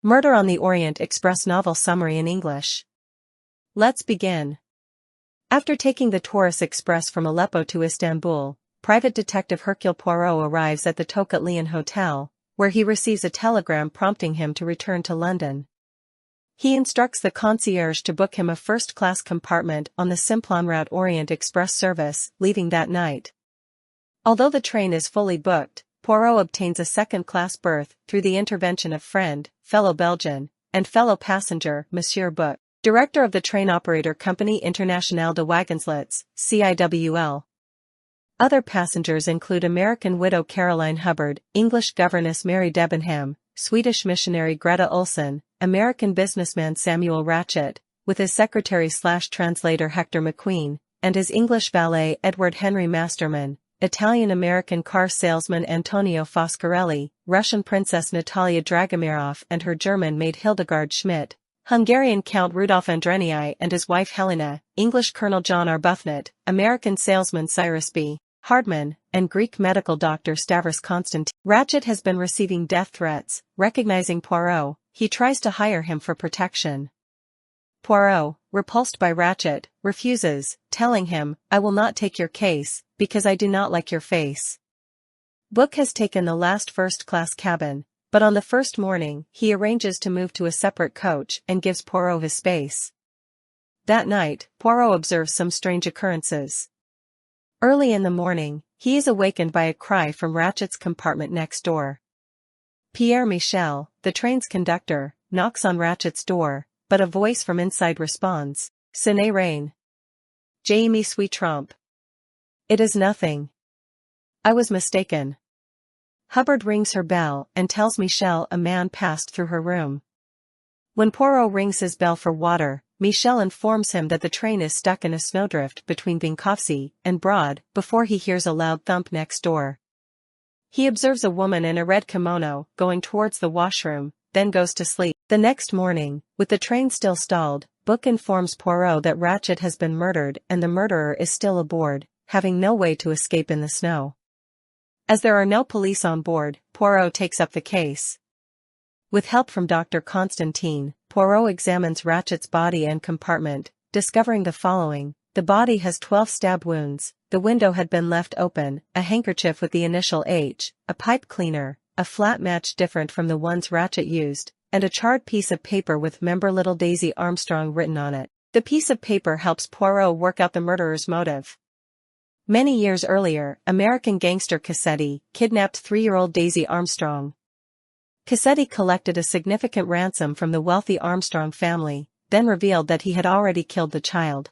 Murder on the Orient Express novel summary in English. Let's begin. After taking the Taurus Express from Aleppo to Istanbul, Private Detective Hercule Poirot arrives at the Tocatlion Hotel, where he receives a telegram prompting him to return to London. He instructs the concierge to book him a first-class compartment on the Simplon route Orient Express service, leaving that night. Although the train is fully booked, Poirot obtains a second-class berth through the intervention of friend, fellow Belgian, and fellow passenger, Monsieur Buck, director of the train operator Compagnie Internationale de Wagenslits, CIWL. Other passengers include American widow Caroline Hubbard, English governess Mary Debenham, Swedish missionary Greta Olson, American businessman Samuel Ratchet, with his secretary/translator Hector McQueen, and his English valet Edward Henry Masterman, Italian-American car salesman Antonio Foscarelli, Russian princess Natalia Dragomirov and her German maid Hildegard Schmidt, Hungarian Count Rudolf Andrenii and his wife Helena, English Colonel John Arbuthnot, American salesman Cyrus B. Hardman, and Greek medical doctor Stavros Constantine. Ratchet has been receiving death threats. Recognizing Poirot, he tries to hire him for protection. Poirot, repulsed by Ratchet, refuses, telling him, "I will not take your case, because I do not like your face." Book has taken the last first-class cabin, but on the first morning he arranges to move to a separate coach and gives Poirot his space. That night, Poirot observes some strange occurrences. Early in the morning, he is awakened by a cry from Ratchet's compartment next door. Pierre Michel, the train's conductor, knocks on Ratchet's door, but a voice from inside responds, "Ce n'est rien. Je me suis trompé. It is nothing. I was mistaken." Hubbard rings her bell and tells Michel a man passed through her room. When Poirot rings his bell for water, Michel informs him that the train is stuck in a snowdrift between Vinkovci and Broad before he hears a loud thump next door. He observes a woman in a red kimono going towards the washroom, then goes to sleep. The next morning, with the train still stalled, Book informs Poirot that Ratchet has been murdered and the murderer is still aboard, having no way to escape in the snow. As there are no police on board, Poirot takes up the case. With help from Dr. Constantine, Poirot examines Ratchet's body and compartment, discovering the following: the body has 12 stab wounds, the window had been left open, a handkerchief with the initial H, a pipe cleaner, a flat match different from the ones Ratchet used, and a charred piece of paper with "Member Little Daisy Armstrong" written on it. The piece of paper helps Poirot work out the murderer's motive. Many years earlier, American gangster Cassetti kidnapped 3-year-old Daisy Armstrong. Cassetti collected a significant ransom from the wealthy Armstrong family, then revealed that he had already killed the child.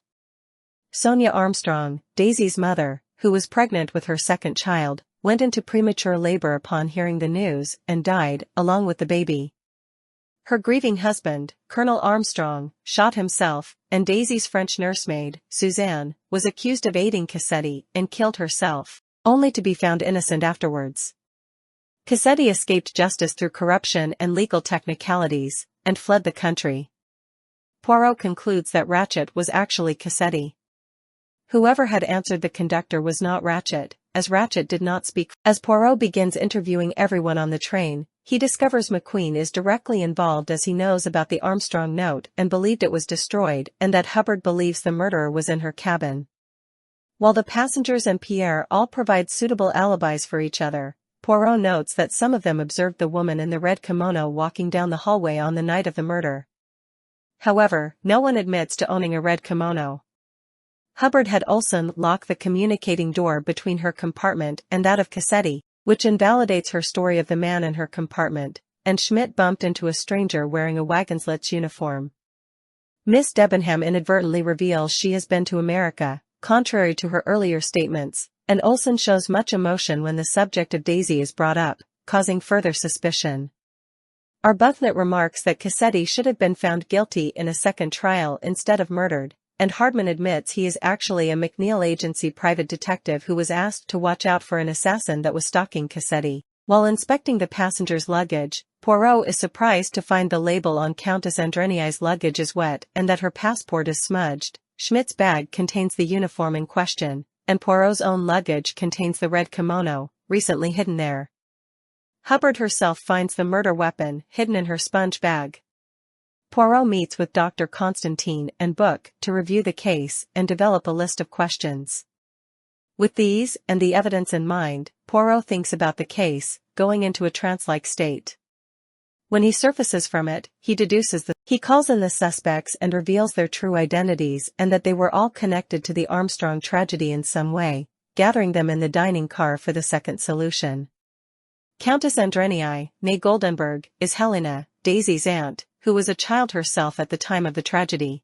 Sonia Armstrong, Daisy's mother, who was pregnant with her second child, went into premature labor upon hearing the news and died, along with the baby. Her grieving husband, Colonel Armstrong, shot himself, and Daisy's French nursemaid, Suzanne, was accused of aiding Cassetti and killed herself, only to be found innocent afterwards. Cassetti escaped justice through corruption and legal technicalities, and fled the country. Poirot concludes that Ratchet was actually Cassetti. Whoever had answered the conductor was not Ratchet, as Ratchet did not speak. As Poirot begins interviewing everyone on the train, he discovers McQueen is directly involved as he knows about the Armstrong note and believed it was destroyed, and that Hubbard believes the murderer was in her cabin. While the passengers and Pierre all provide suitable alibis for each other, Poirot notes that some of them observed the woman in the red kimono walking down the hallway on the night of the murder. However, no one admits to owning a red kimono. Hubbard had Olson lock the communicating door between her compartment and that of Cassetti, which invalidates her story of the man in her compartment, and Schmidt bumped into a stranger wearing a Wagenslits uniform. Miss Debenham inadvertently reveals she has been to America, contrary to her earlier statements, and Olson shows much emotion when the subject of Daisy is brought up, causing further suspicion. Arbuthnot remarks that Cassetti should have been found guilty in a second trial instead of murdered, and Hardman admits he is actually a McNeil Agency private detective who was asked to watch out for an assassin that was stalking Cassetti. While inspecting the passenger's luggage, Poirot is surprised to find the label on Countess Andrenii's luggage is wet and that her passport is smudged. Schmidt's bag contains the uniform in question, and Poirot's own luggage contains the red kimono, recently hidden there. Hubbard herself finds the murder weapon hidden in her sponge bag. Poirot meets with Dr. Constantine and Book to review the case and develop a list of questions. With these and the evidence in mind, Poirot thinks about the case, going into a trance-like state. When he surfaces from it, he calls in the suspects and reveals their true identities and that they were all connected to the Armstrong tragedy in some way, gathering them in the dining car for the second solution. Countess Andrenii, née Goldenberg, is Helena, Daisy's aunt, who was a child herself at the time of the tragedy.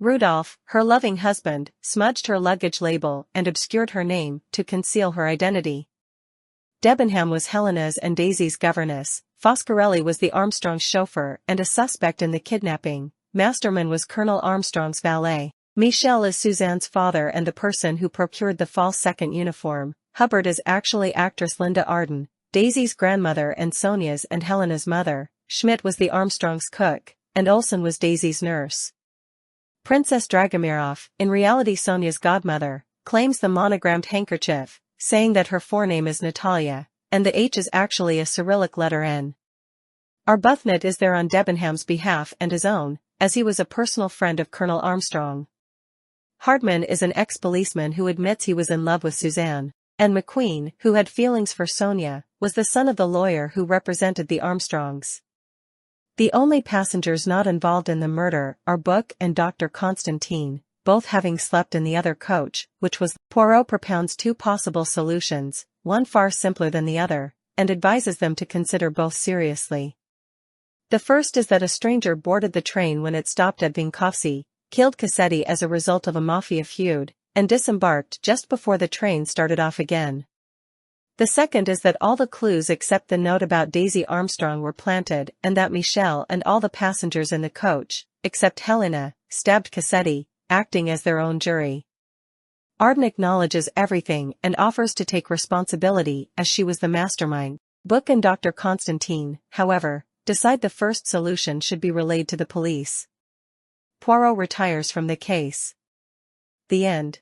Rudolph, her loving husband, smudged her luggage label and obscured her name to conceal her identity. Debenham was Helena's and Daisy's governess, Foscarelli was the Armstrong's chauffeur and a suspect in the kidnapping, Masterman was Colonel Armstrong's valet, Michel is Suzanne's father and the person who procured the false second uniform, Hubbard is actually actress Linda Arden, Daisy's grandmother and Sonia's and Helena's mother, Schmidt was the Armstrongs' cook, and Olsen was Daisy's nurse. Princess Dragomirov, in reality Sonia's godmother, claims the monogrammed handkerchief, saying that her forename is Natalia, and the H is actually a Cyrillic letter N. Arbuthnot is there on Debenham's behalf and his own, as he was a personal friend of Colonel Armstrong. Hardman is an ex-policeman who admits he was in love with Suzanne, and McQueen, who had feelings for Sonia, was the son of the lawyer who represented the Armstrongs. The only passengers not involved in the murder are Book and Dr. Constantine, both having slept in the other coach, which was. Poirot propounds two possible solutions, one far simpler than the other, and advises them to consider both seriously. The first is that a stranger boarded the train when it stopped at Vinkovci, killed Cassetti as a result of a mafia feud, and disembarked just before the train started off again. The second is that all the clues except the note about Daisy Armstrong were planted and that Michel and all the passengers in the coach, except Helena, stabbed Cassetti, acting as their own jury. Arden acknowledges everything and offers to take responsibility as she was the mastermind. Book and Dr. Constantine, however, decide the first solution should be relayed to the police. Poirot retires from the case. The end.